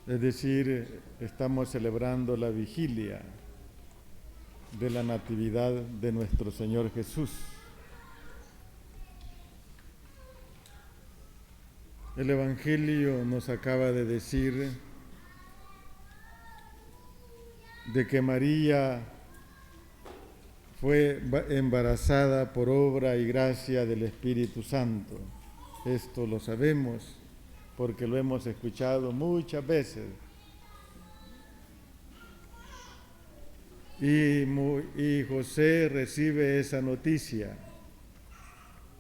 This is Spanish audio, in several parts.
Es decir, estamos celebrando la vigilia de la Natividad de nuestro Señor Jesús. El Evangelio nos acaba de decir de que María fue embarazada por obra y gracia del Espíritu Santo. Esto lo sabemos porque lo hemos escuchado muchas veces. Y José recibe esa noticia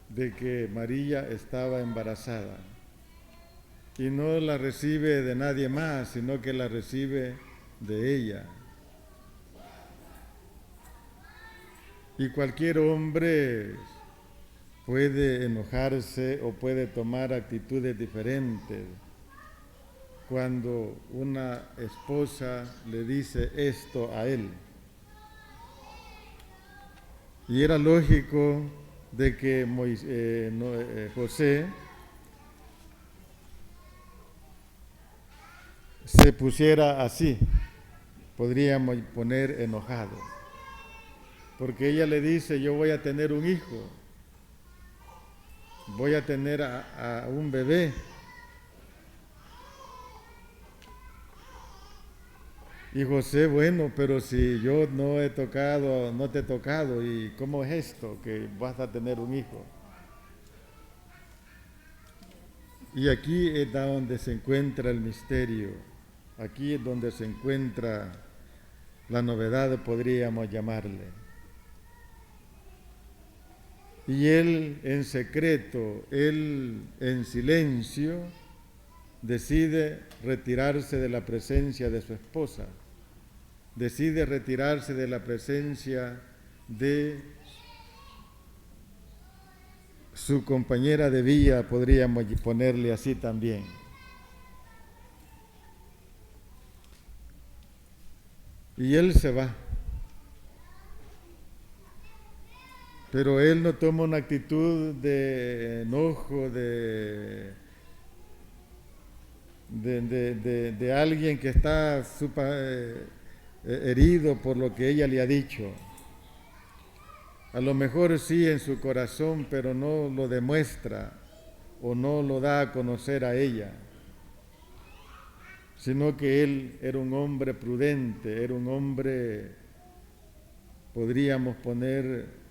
de que María estaba embarazada. Y no la recibe de nadie más, sino que la recibe de ella. Y cualquier hombre puede enojarse o puede tomar actitudes diferentes cuando una esposa le dice esto a él. Y era lógico de que José se pusiera así, podríamos poner enojado, porque ella le dice, yo voy a tener un hijo, voy a tener a un bebé. Y José, bueno, pero si yo no te he tocado, ¿y cómo es esto que vas a tener un hijo? Y aquí es donde se encuentra el misterio, aquí es donde se encuentra la novedad, podríamos llamarle. Y él en secreto, él en silencio, decide retirarse de la presencia de su esposa, decide retirarse de la presencia de su compañera de vida, podríamos ponerle así también. Y él se va. Pero él no toma una actitud de enojo, de alguien que está herido por lo que ella le ha dicho. A lo mejor sí en su corazón, pero no lo demuestra o no lo da a conocer a ella, sino que él era un hombre prudente, era un hombre, podríamos poner,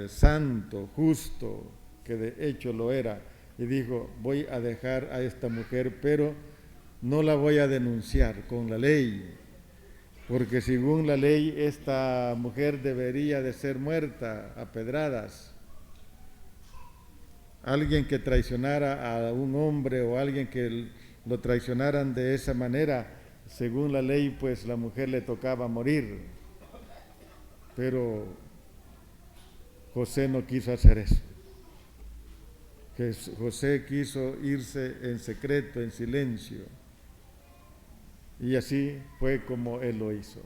santo, justo, que de hecho lo era, y dijo, voy a dejar a esta mujer, pero no la voy a denunciar con la ley, porque según la ley esta mujer debería de ser muerta a pedradas. Alguien que traicionara a un hombre o alguien que lo traicionaran de esa manera, según la ley, pues la mujer le tocaba morir. Pero José no quiso hacer eso. José quiso irse en secreto, en silencio. Y así fue como él lo hizo.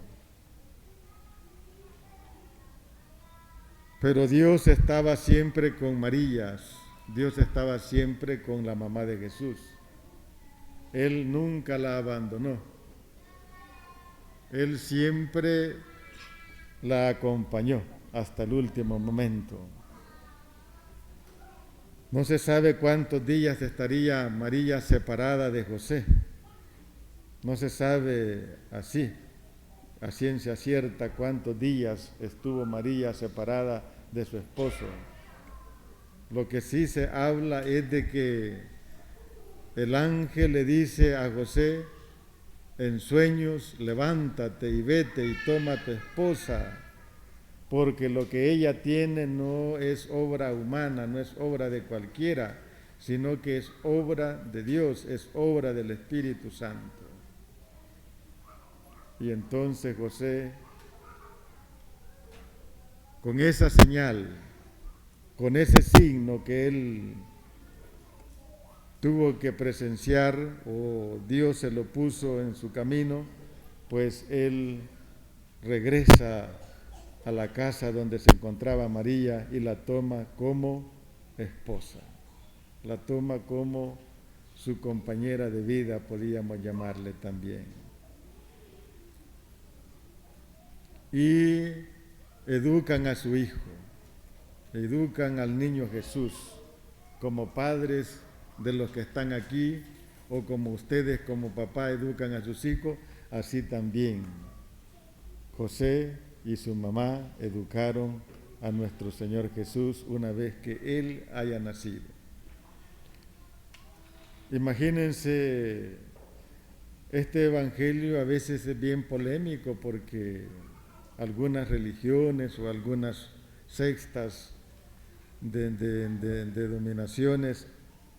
Pero Dios estaba siempre con María, Dios estaba siempre con la mamá de Jesús. Él nunca la abandonó. Él siempre la acompañó hasta el último momento. No se sabe cuántos días estaría María separada de José. No se sabe así, a ciencia cierta, cuántos días estuvo María separada de su esposo. Lo que sí se habla es de que el ángel le dice a José en sueños, levántate y vete y toma a tu esposa, porque lo que ella tiene no es obra humana, no es obra de cualquiera, sino que es obra de Dios, es obra del Espíritu Santo. Y entonces José, con esa señal, con ese signo que él tuvo que presenciar o Dios se lo puso en su camino, pues él regresa a la casa donde se encontraba María y la toma como esposa, la toma como su compañera de vida, podríamos llamarle también. Y educan a su hijo, educan al niño Jesús, como padres de los que están aquí, o como ustedes como papá educan a sus hijos, así también José y su mamá educaron a nuestro Señor Jesús una vez que Él haya nacido. Imagínense, este evangelio a veces es bien polémico porque algunas religiones o algunas sectas de denominaciones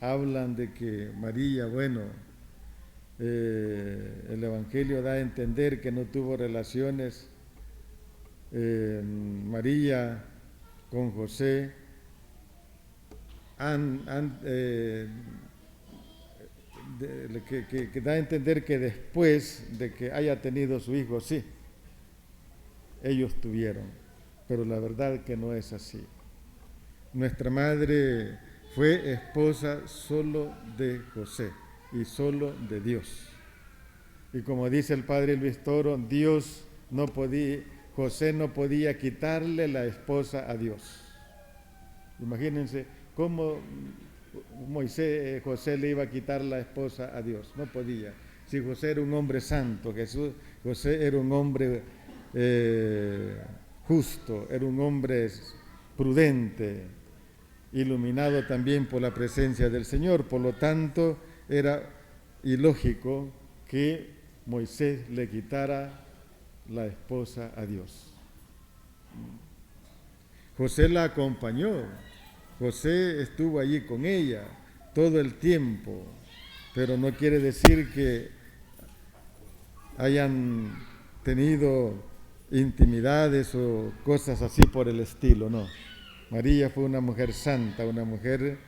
hablan de que María, bueno, el evangelio da a entender que no tuvo relaciones María con José que da a entender que después de que haya tenido su hijo, sí, ellos tuvieron, pero la verdad que no es así. Nuestra madre fue esposa solo de José y solo de Dios. Y como dice el padre Luis Toro, José no podía quitarle la esposa a Dios. Imagínense cómo José le iba a quitar la esposa a Dios, no podía. Si José era un hombre santo, José era un hombre justo, era un hombre prudente, iluminado también por la presencia del Señor. Por lo tanto, era ilógico que Moisés le quitara la esposa a Dios. José la acompañó, José estuvo allí con ella todo el tiempo, pero no quiere decir que hayan tenido intimidades o cosas así por el estilo, no. María fue una mujer santa, una mujer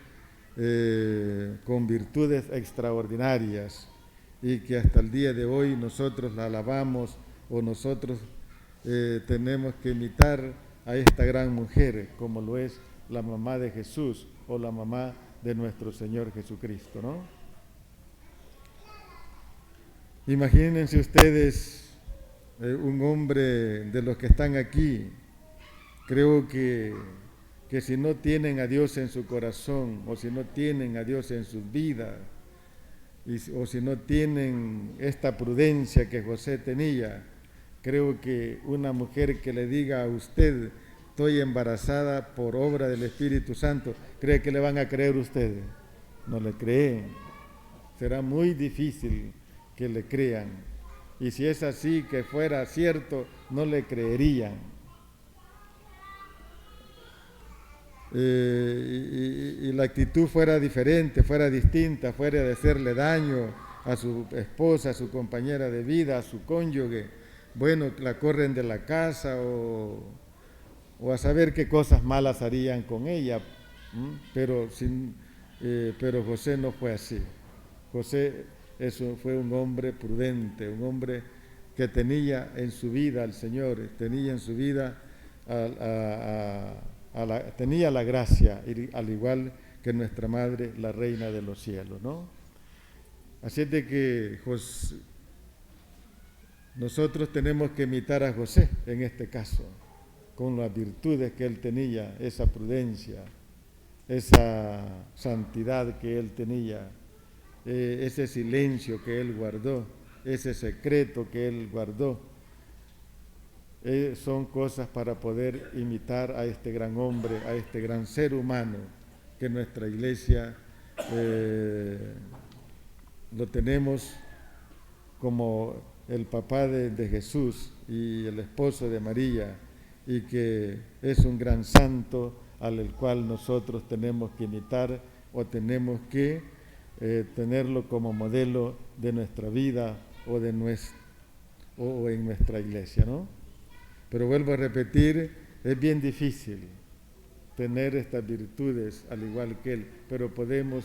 con virtudes extraordinarias y que hasta el día de hoy nosotros la alabamos o nosotros tenemos que imitar a esta gran mujer como lo es la mamá de Jesús o la mamá de nuestro Señor Jesucristo, ¿no? Imagínense ustedes un hombre de los que están aquí, creo que si no tienen a Dios en su corazón o si no tienen a Dios en sus vidas o si no tienen esta prudencia que José tenía, creo que una mujer que le diga a usted, estoy embarazada por obra del Espíritu Santo, ¿cree que le van a creer ustedes? No le creen. Será muy difícil que le crean. Y si es así, que fuera cierto, no le creerían. Y la actitud fuera diferente, fuera distinta, fuera de hacerle daño a su esposa, a su compañera de vida, a su cónyuge, bueno, la corren de la casa o a saber qué cosas malas harían con ella, pero José no fue así. José fue un hombre prudente, un hombre que tenía en su vida al Señor, tenía en su vida tenía la gracia, al igual que nuestra madre, la reina de los cielos, ¿no? Así es de que nosotros tenemos que imitar a José en este caso, con las virtudes que él tenía, esa prudencia, esa santidad que él tenía, ese silencio que él guardó, ese secreto que él guardó. Son cosas para poder imitar a este gran hombre, a este gran ser humano que nuestra iglesia lo tenemos como el papá de Jesús y el esposo de María, y que es un gran santo al cual nosotros tenemos que imitar o tenemos que tenerlo como modelo de nuestra vida o en nuestra iglesia, ¿no? Pero vuelvo a repetir, es bien difícil tener estas virtudes al igual que él, pero podemos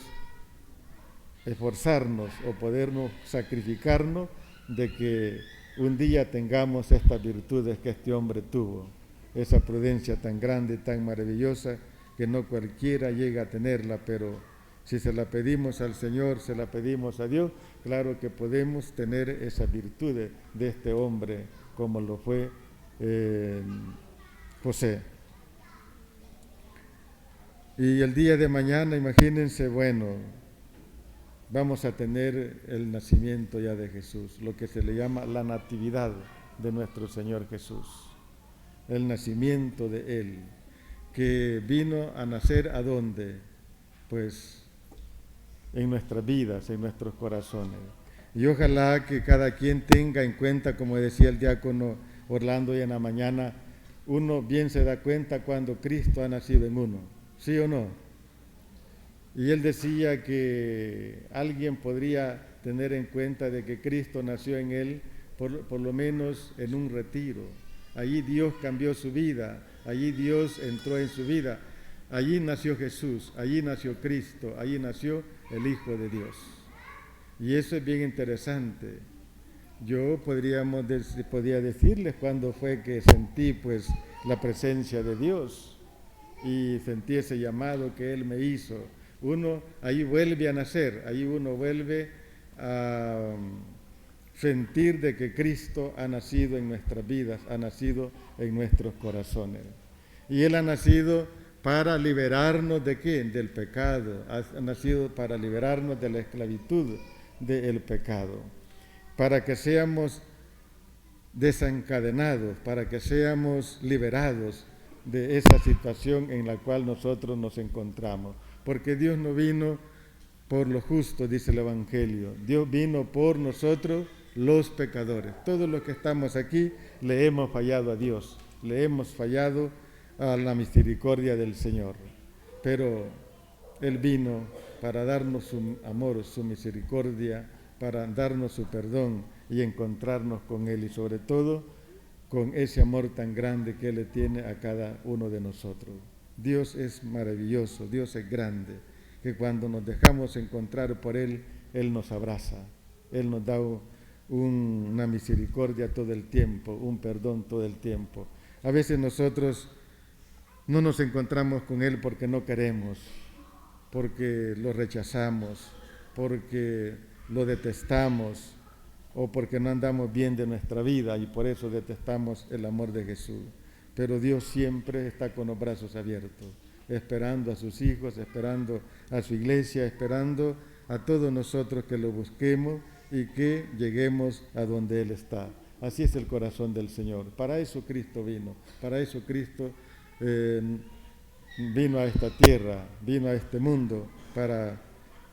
esforzarnos o podernos sacrificarnos de que un día tengamos estas virtudes que este hombre tuvo, esa prudencia tan grande, tan maravillosa, que no cualquiera llega a tenerla, pero Si se la pedimos al Señor, se la pedimos a Dios, claro que podemos tener esa virtud de este hombre, como lo fue José. Y el día de mañana, imagínense, bueno, vamos a tener el nacimiento ya de Jesús, lo que se le llama la natividad de nuestro Señor Jesús, el nacimiento de Él, que vino a nacer ¿a dónde? Pues en nuestras vidas, en nuestros corazones. Y ojalá que cada quien tenga en cuenta, como decía el diácono Orlando hoy en la mañana, uno bien se da cuenta cuando Cristo ha nacido en uno, ¿sí o no? Y él decía que alguien podría tener en cuenta de que Cristo nació en él por lo menos en un retiro. Allí Dios cambió su vida, allí Dios entró en su vida, allí nació Jesús, allí nació Cristo, allí nació el Hijo de Dios. Y eso es bien interesante. Yo podría decirles cuándo fue que sentí pues la presencia de Dios y sentí ese llamado que Él me hizo. Uno ahí vuelve a nacer, ahí uno vuelve a sentir de que Cristo ha nacido en nuestras vidas, ha nacido en nuestros corazones. Y Él ha nacido para liberarnos ¿de qué? Del pecado, ha nacido para liberarnos de la esclavitud del pecado, para que seamos desencadenados, para que seamos liberados de esa situación en la cual nosotros nos encontramos. Porque Dios no vino por los justos, dice el Evangelio. Dios vino por nosotros los pecadores. Todos los que estamos aquí le hemos fallado a Dios, le hemos fallado a la misericordia del Señor. Pero Él vino para darnos su amor, su misericordia, para darnos su perdón y encontrarnos con Él y sobre todo con ese amor tan grande que Él le tiene a cada uno de nosotros. Dios es maravilloso, Dios es grande, que cuando nos dejamos encontrar por Él, Él nos abraza, Él nos da una misericordia todo el tiempo, un perdón todo el tiempo. A veces nosotros no nos encontramos con Él porque no queremos, porque lo rechazamos, porque lo detestamos o porque no andamos bien de nuestra vida y por eso detestamos el amor de Jesús. Pero Dios siempre está con los brazos abiertos, esperando a sus hijos, esperando a su iglesia, esperando a todos nosotros que lo busquemos y que lleguemos a donde Él está. Así es el corazón del Señor. Para eso Cristo vino, para eso Cristo vino a esta tierra, vino a este mundo, para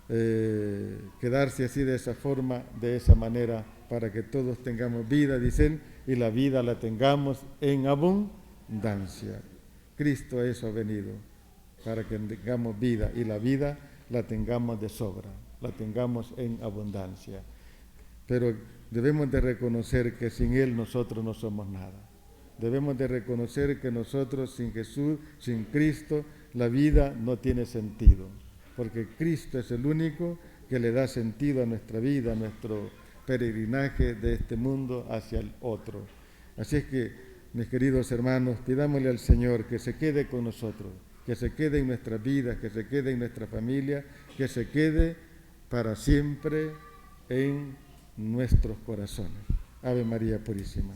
quedarse así de esa forma, de esa manera, para que todos tengamos vida, dicen, y la vida la tengamos en abundancia. Cristo a eso ha venido, para que tengamos vida y la vida la tengamos de sobra, la tengamos en abundancia. Pero debemos de reconocer que sin Él nosotros no somos nada. Debemos de reconocer que nosotros sin Jesús, sin Cristo, la vida no tiene sentido, porque Cristo es el único que le da sentido a nuestra vida, a nuestro peregrinaje de este mundo hacia el otro. Así es que, mis queridos hermanos, pidámosle al Señor que se quede con nosotros, que se quede en nuestras vidas, que se quede en nuestra familia, que se quede para siempre en nuestros corazones. Ave María Purísima.